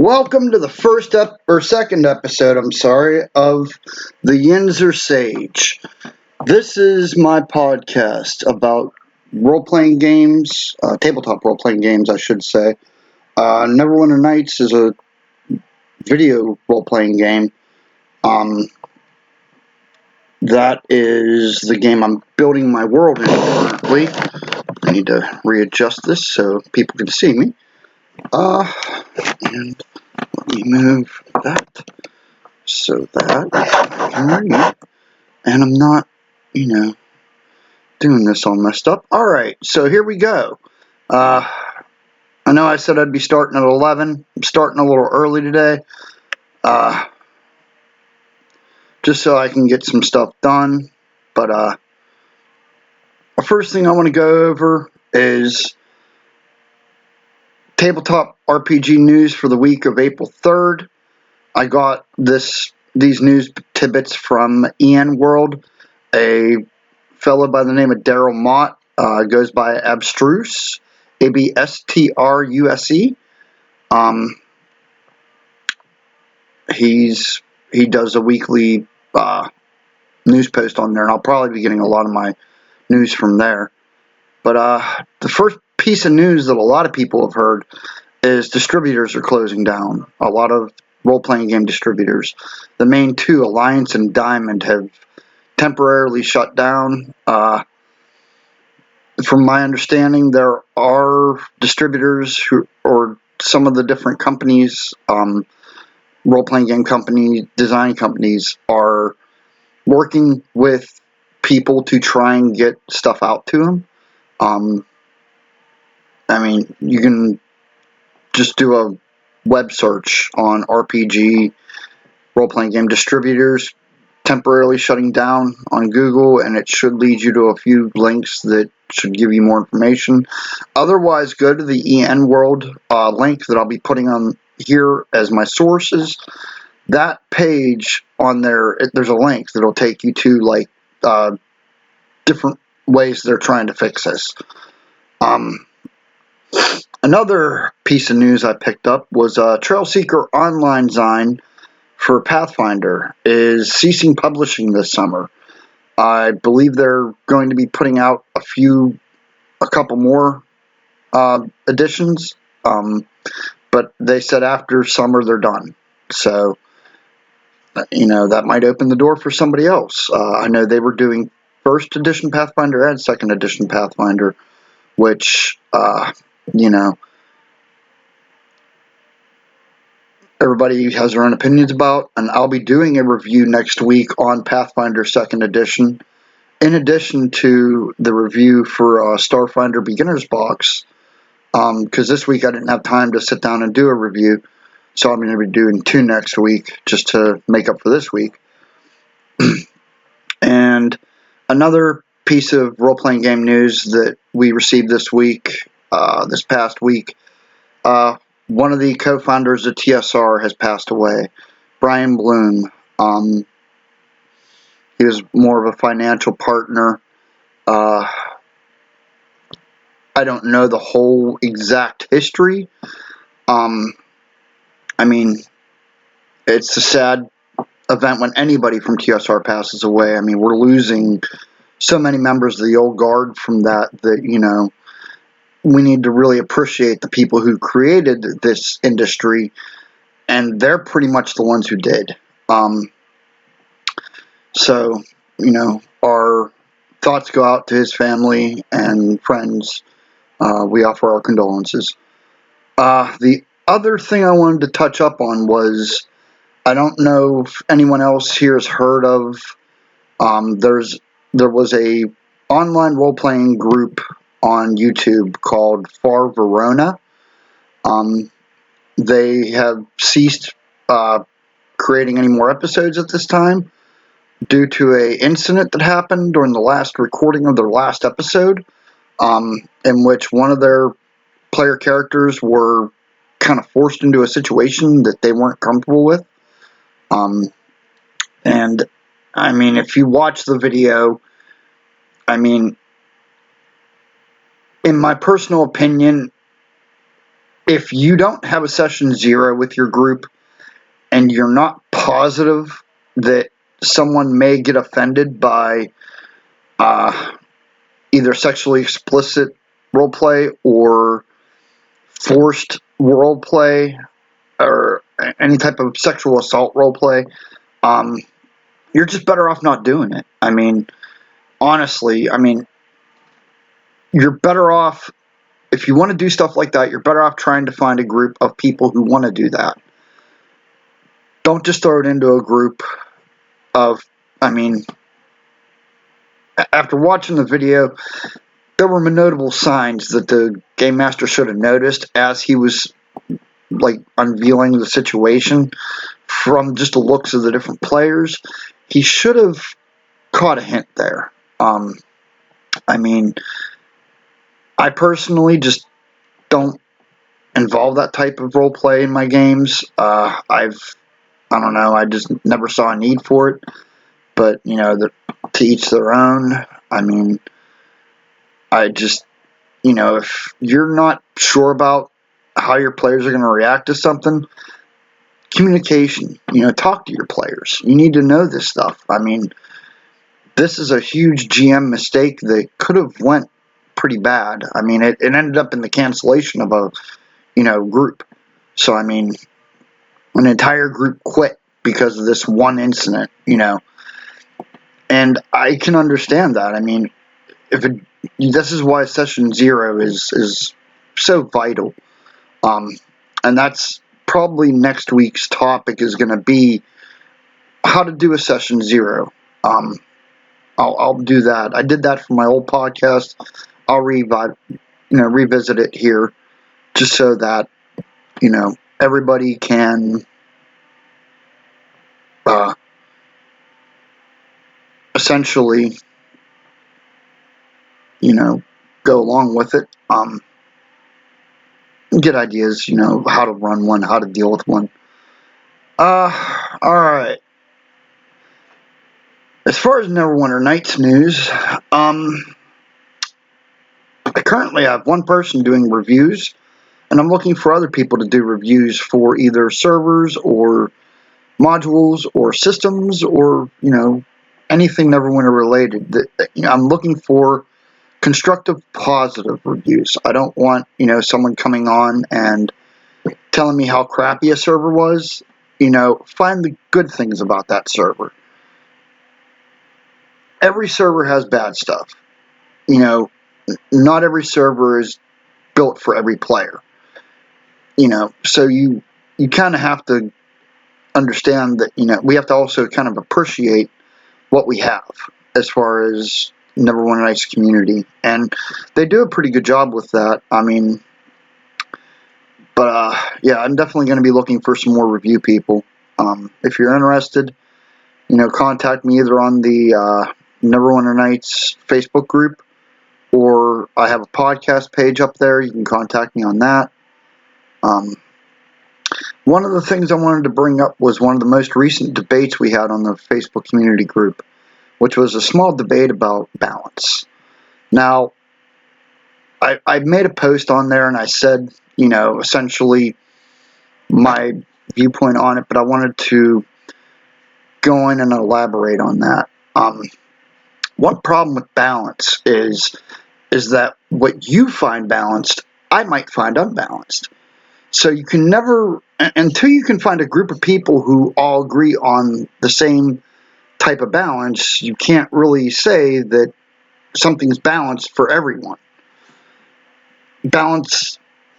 Welcome to the second episode, of the Yinzer Sage. This is my podcast about role-playing games, tabletop role-playing games, I should say. Neverwinter Nights is a video role-playing game. That is the game I'm building my world in currently. I need to readjust this so people can see me. And let me move that so that I can read. And I'm not, doing this all messed up. Alright, so here we go. I know I said I'd be starting at 11. I'm starting a little early today. Just so I can get some stuff done. But the first thing I want to go over is tabletop RPG news for the week of April 3rd. I got these news tidbits from Ian World, a fellow by the name of Daryl Mott, goes by Abstruse, Abstruse. He does a weekly news post on there, and I'll probably be getting a lot of my news from there. But the first piece of news that a lot of people have heard is distributors are closing down. A lot of role-playing game distributors. The main two, Alliance and Diamond, have temporarily shut down. From my understanding, there are distributors or some of the different companies, role-playing game companies, design companies, are working with people to try and get stuff out to them. You can just do a web search on RPG role-playing game distributors temporarily shutting down on Google, and it should lead you to a few links that should give you more information. Otherwise, go to the EN World link that I'll be putting on here as my sources. That page on there, there's a link that'll take you to different ways they're trying to fix this. Another piece of news I picked up was Trailseeker Online Zine for Pathfinder is ceasing publishing this summer. I believe they're going to be putting out a couple more editions, but they said after summer they're done. So, that might open the door for somebody else. I know they were doing first edition Pathfinder and second edition Pathfinder, which, everybody has their own opinions about, and I'll be doing a review next week on Pathfinder 2nd Edition, in addition to the review for Starfinder Beginner's Box, because this week I didn't have time to sit down and do a review, so I'm going to be doing two next week, just to make up for this week. And another piece of role-playing game news that we received this past week, one of the co-founders of TSR has passed away, Brian Bloom. He was more of a financial partner. I don't know the whole exact history. It's a sad event when anybody from TSR passes away. We're losing so many members of the old guard from that, we need to really appreciate the people who created this industry, and they're pretty much the ones who did. So, our thoughts go out to his family and friends. We offer our condolences. The other thing I wanted to touch up on was, I don't know if anyone else here has heard of, there was a online role-playing group on YouTube called Far Verona. They have ceased creating any more episodes at this time due to an incident that happened during the last recording of their last episode, in which one of their player characters were kind of forced into a situation that they weren't comfortable with. If you watch the video, in my personal opinion, if you don't have a session 0 with your group and you're not positive that someone may get offended by either sexually explicit roleplay or forced roleplay or any type of sexual assault roleplay, you're just better off not doing it. I mean, honestly, you're better off, if you want to do stuff like that, you're better off trying to find a group of people who want to do that. Don't just throw it into a group of, after watching the video, there were notable signs that the game master should have noticed as he was unveiling the situation from just the looks of the different players. He should have caught a hint there. I personally just don't involve that type of role play in my games. I don't know, I just never saw a need for it. But, to each their own. If you're not sure about how your players are going to react to something, communication, talk to your players. You need to know this stuff. This is a huge GM mistake that could have went pretty bad. It ended up in the cancellation of a, group. So, an entire group quit because of this one incident, And I can understand that. This is why session 0 is so vital. And that's probably next week's topic is going to be how to do a session 0. I'll do that. I did that for my old podcast. I'll revisit it here just so that, everybody can essentially, go along with it. Get ideas, how to run one, how to deal with one. Alright. As far as Neverwinter Nights news, I currently have one person doing reviews, and I'm looking for other people to do reviews for either servers or modules or systems or, anything Neverwinter related. I'm looking for constructive, positive reviews. I don't want, someone coming on and telling me how crappy a server was. Find the good things about that server. Every server has bad stuff. Not every server is built for every player. So you kind of have to understand that, we have to also kind of appreciate what we have as far as Neverwinter Nights community. And they do a pretty good job with that. Yeah, I'm definitely going to be looking for some more review people. If you're interested, contact me either on the Neverwinter Nights Facebook group, or I have a podcast page up there. You can contact me on that. One of the things I wanted to bring up was one of the most recent debates we had on the Facebook community group, which was a small debate about balance. Now, I made a post on there and I said, essentially my viewpoint on it, but I wanted to go in and elaborate on that. One problem with balance is that what you find balanced, I might find unbalanced. So you can never, until you can find a group of people who all agree on the same type of balance, you can't really say that something's balanced for everyone.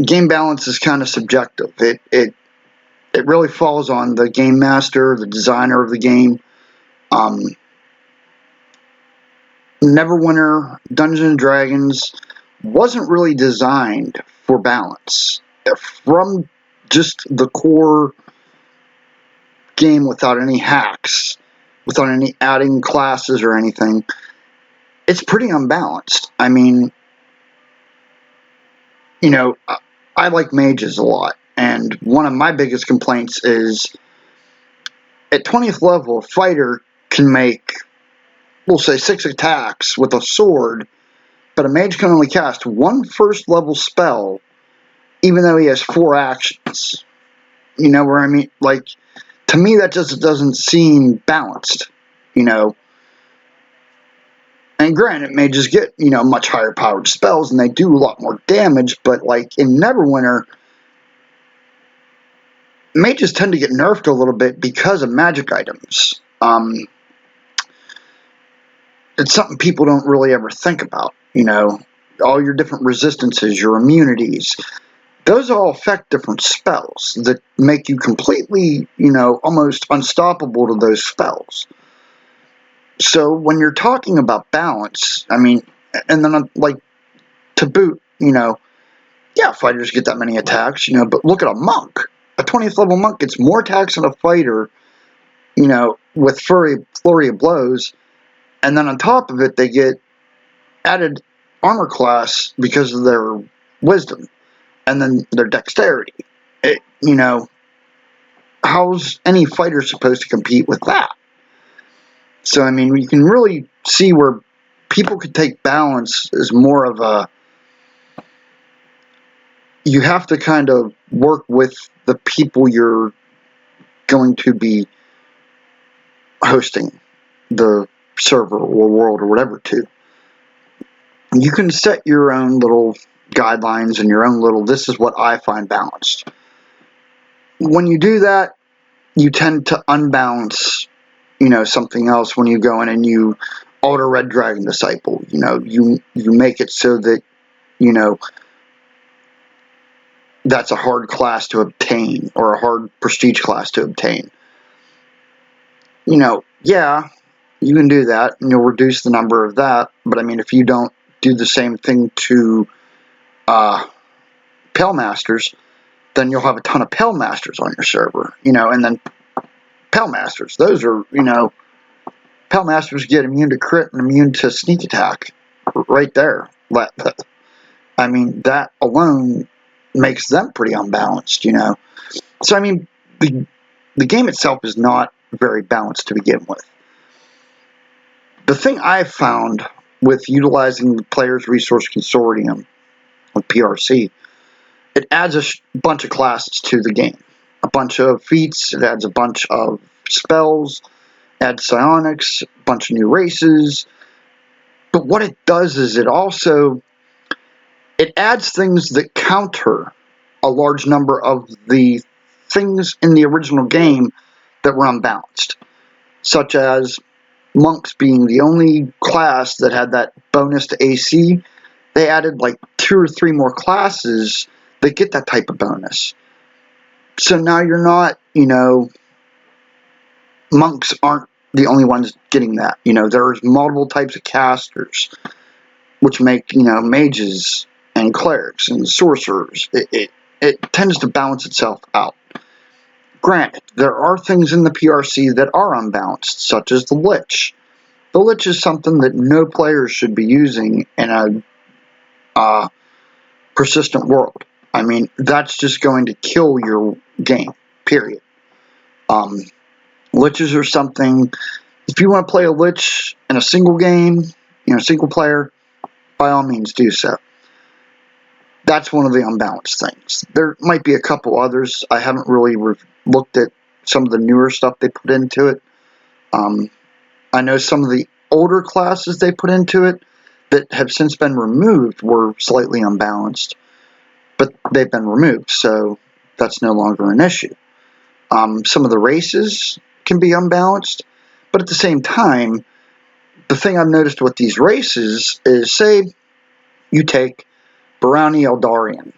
Game balance is kind of subjective. It really falls on the game master, the designer of the game. Neverwinter Dungeons & Dragons wasn't really designed for balance. From just the core game without any hacks, without any adding classes or anything, it's pretty unbalanced. I like mages a lot, and one of my biggest complaints is at 20th level, a fighter can make, we'll say, 6 attacks with a sword, but a mage can only cast one first level spell even though he has 4 actions. You know where I mean? Like, to me, that just doesn't seem balanced, you know. And granted, it may just get, you know, much higher powered spells and they do a lot more damage, but like in Neverwinter, mages tend to get nerfed a little bit because of magic items. It's something people don't really ever think about, you know. All your different resistances, your immunities, those all affect different spells that make you completely, you know, almost unstoppable to those spells. So when you're talking about balance, I mean, and then like to boot, you know, yeah, fighters get that many attacks, you know, but look at a monk. A 20th level monk gets more attacks than a fighter, you know, with flurry of blows, and then on top of it, they get added armor class because of their wisdom, and then their dexterity. You know, how's any fighter supposed to compete with that? So, I mean, you can really see where people could take balance as more of a, you have to kind of work with the people you're going to be hosting the server or world or whatever to. You can set your own little guidelines and your own little, this is what I find balanced. When you do that, you tend to unbalance, you know, something else when you go in and you alter Red Dragon Disciple. You know, you make it so that, you know, that's a hard class to obtain or a hard prestige class to obtain. You know, yeah, you can do that and you'll reduce the number of that, but I mean, if you don't do the same thing to Pale Masters, then you'll have a ton of Pale Masters on your server, you know, and then Pale Masters, those are, you know, Pale Masters get immune to crit and immune to sneak attack right there. I mean, that alone makes them pretty unbalanced, you know. So, I mean, the game itself is not very balanced to begin with. The thing I've found with utilizing the Players Resource Consortium, or PRC, it adds a bunch of classes to the game. A bunch of feats, it adds a bunch of spells, adds psionics, a bunch of new races. But what it does is it adds things that counter a large number of the things in the original game that were unbalanced, such as monks being the only class that had that bonus to AC. They added like 2 or 3 more classes that get that type of bonus. So now you're not, you know, monks aren't the only ones getting that. You know, there's multiple types of casters, which make, you know, mages and clerics and sorcerers. It tends to balance itself out. Granted, there are things in the PRC that are unbalanced, such as the Lich. The Lich is something that no player should be using in a persistent world. I mean, that's just going to kill your game, period. Liches are something, if you want to play a Lich in a single game, you know, single player, by all means do so. That's one of the unbalanced things. There might be a couple others. I haven't really looked at some of the newer stuff they put into it. I know some of the older classes they put into it that have since been removed were slightly unbalanced, but they've been removed, so that's no longer an issue. Some of the races can be unbalanced, but at the same time, the thing I've noticed with these races is, say you take Barani Eldarian.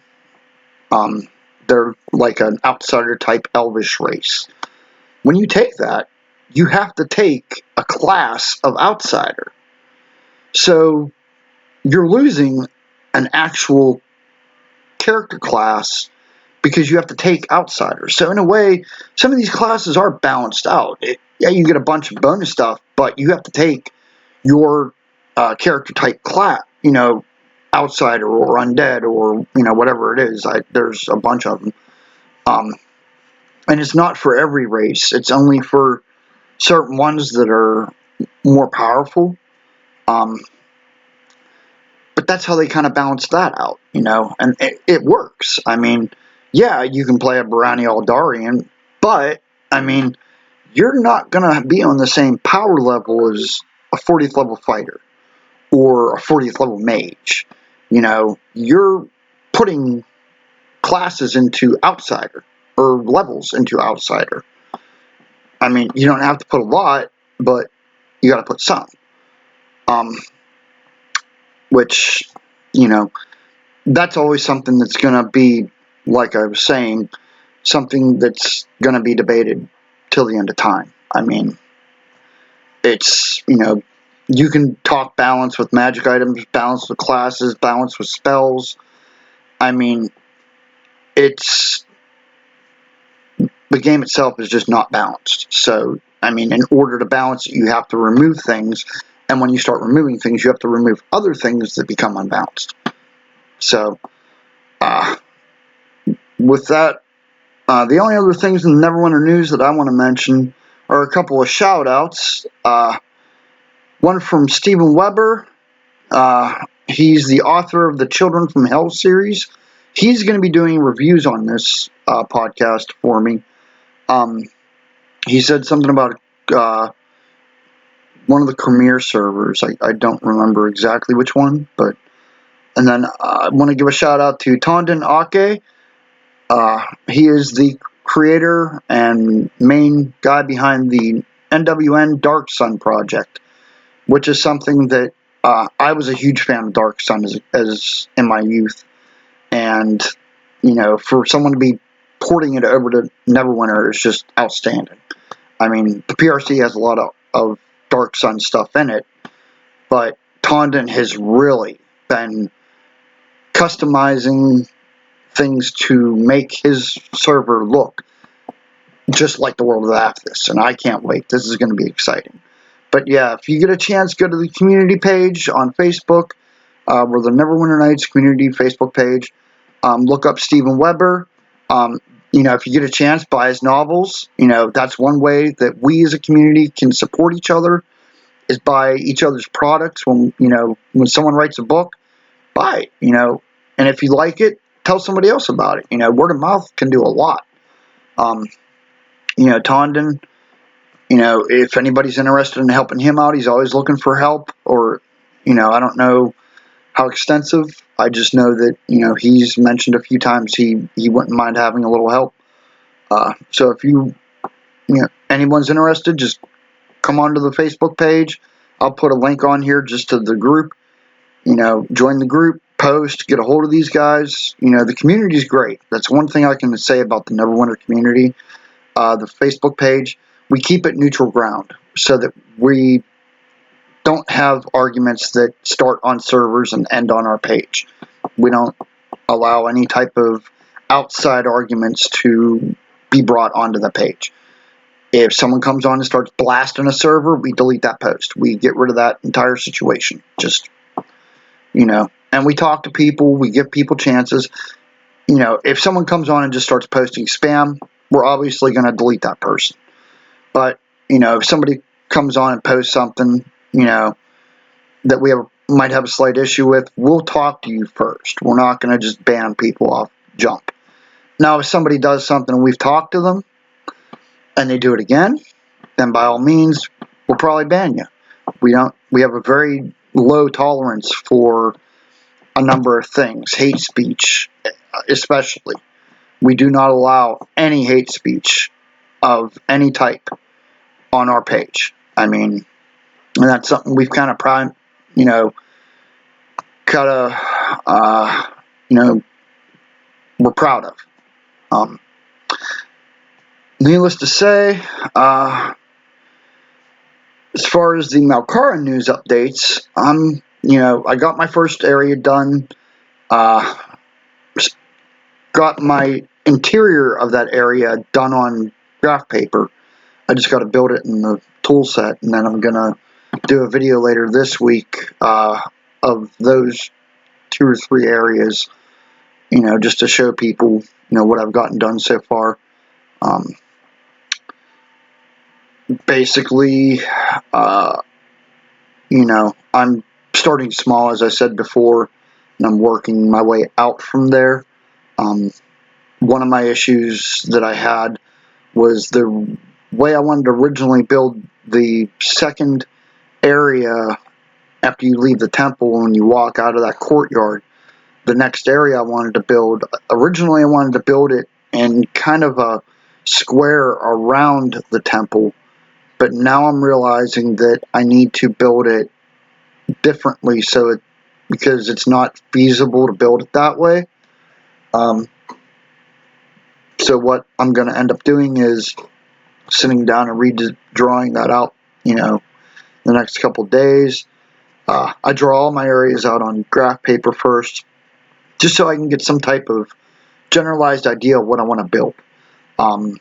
They're like an outsider type elvish race. When you take that, you have to take a class of outsider. So you're losing an actual character class because you have to take outsiders. So in a way, some of these classes are balanced out. Yeah, you get a bunch of bonus stuff, but you have to take your character type class, you know, outsider or undead or, you know, whatever it is. There's a bunch of them. And it's not for every race. It's only for certain ones that are more powerful. But but that's how they kind of balance that out, and it works. I mean, yeah, you can play a Barani Aldarian, but, I mean, you're not going to be on the same power level as a 40th level fighter or a 40th level mage. You're putting classes into outsider, or levels into outsider. I mean, you don't have to put a lot, but you got to put some. Which, that's always something that's going to be, like I was saying, something that's going to be debated till the end of time. I mean, it's, you can talk balance with magic items, balance with classes, balance with spells. I mean, the game itself is just not balanced. So, I mean, in order to balance it, you have to remove things. And when you start removing things, you have to remove other things that become unbalanced. So, with that, the only other things in the Neverwinter news that I want to mention are a couple of shout-outs. One from Steven Weber. He's the author of the Children from Hell series. He's going to be doing reviews on this podcast for me. He said something about one of the Premier servers. I don't remember exactly which one, but. And then I want to give a shout out to Tondon Ake. He is the creator and main guy behind the NWN Dark Sun project, which is something that I was a huge fan of Dark Sun as in my youth. And, for someone to be porting it over to Neverwinter is just outstanding. I mean, the PRC has a lot of Dark Sun stuff in it, but Tondon has really been customizing things to make his server look just like the world of Athos, and I can't wait. This is going to be exciting. But yeah, if you get a chance, go to the community page on Facebook, or the Neverwinter Nights community Facebook page. Look up Steven Weber. If you get a chance, buy his novels. That's one way that we as a community can support each other, is buy each other's products. When someone writes a book, buy it. And if you like it, tell somebody else about it. Word of mouth can do a lot. Tondon, if anybody's interested in helping him out, he's always looking for help. Or, I don't know how extensive. I just know that, he's mentioned a few times he wouldn't mind having a little help. So if anyone's interested, just come onto the Facebook page. I'll put a link on here just to the group. Join the group, post, get a hold of these guys. The community is great. That's one thing I can say about the Neverwinter community. The Facebook page, we keep it neutral ground so that we don't have arguments that start on servers and end on our page. We don't allow any type of outside arguments to be brought onto the page. If someone comes on and starts blasting a server, we delete that post. We get rid of that entire situation. Just, and we talk to people. We give people chances. If someone comes on and just starts posting spam, we're obviously going to delete that person. But, if somebody comes on and posts something, that we might have a slight issue with, we'll talk to you first. We're not going to just ban people off jump. Now, if somebody does something and we've talked to them and they do it again, then by all means, we'll probably ban you. We have a very low tolerance for a number of things, hate speech especially. We do not allow any hate speech of any type on our page. I mean, and that's something we've kind of we're proud of. Needless to say, as far as the Malkara news updates, I got my first area done. Got my interior of that area done on graph paper. I just got to build it in the tool set, and then I'm going to do a video later this week of those 2 or 3 areas, just to show people, what I've gotten done so far. Basically, I'm starting small, as I said before, and I'm working my way out from there. One of my issues that I had was the way I wanted to originally build the second area after you leave the temple and you walk out of that courtyard. The next area I wanted to build, originally I wanted to build it in kind of a square around the temple, but now I'm realizing that I need to build it differently because it's not feasible to build it that way. So what I'm going to end up doing is sitting down and redrawing that out, the next couple days. I draw all my areas out on graph paper first, just so I can get some type of generalized idea of what I want to build. And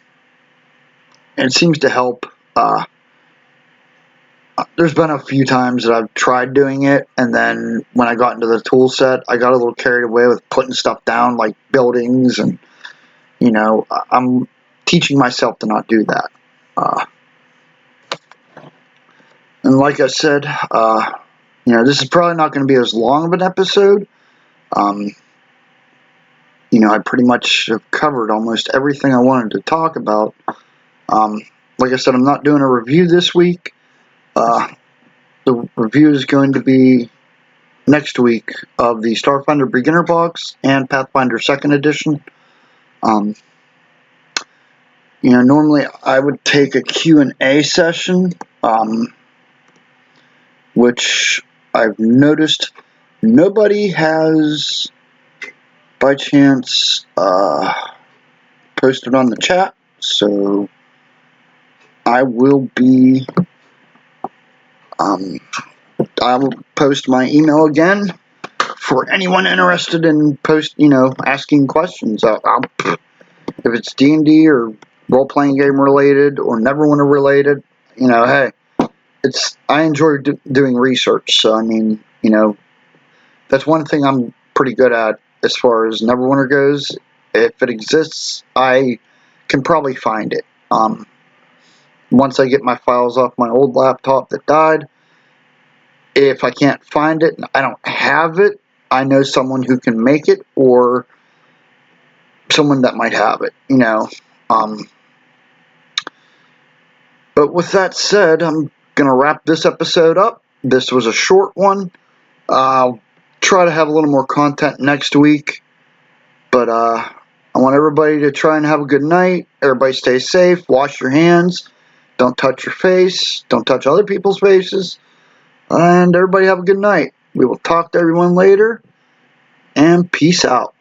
it seems to help. There's been a few times that I've tried doing it, and then when I got into the tool set, I got a little carried away with putting stuff down like buildings, and I'm teaching myself to not do that. And like I said, this is probably not going to be as long of an episode. I pretty much have covered almost everything I wanted to talk about. Like I said, I'm not doing a review this week. The review is going to be next week of the Starfinder Beginner Box and Pathfinder 2nd Edition. Normally I would take a Q&A session, which I've noticed nobody has, by chance, posted on the chat, so I will post my email again for anyone interested in asking questions. If it's D&D or role-playing game related or Neverwinter related, hey, I enjoy doing research. So that's one thing I'm pretty good at as far as Neverwinter goes. If it exists, I can probably find it. Once I get my files off my old laptop that died, if I can't find it and I don't have it, I know someone who can make it or someone that might have it, But with that said, I'm going to wrap this episode up. This was a short one. I'll try to have a little more content next week. But I want everybody to try and have a good night. Everybody stay safe. Wash your hands. Don't touch your face. Don't touch other people's faces. And everybody have a good night. We will talk to everyone later. And peace out.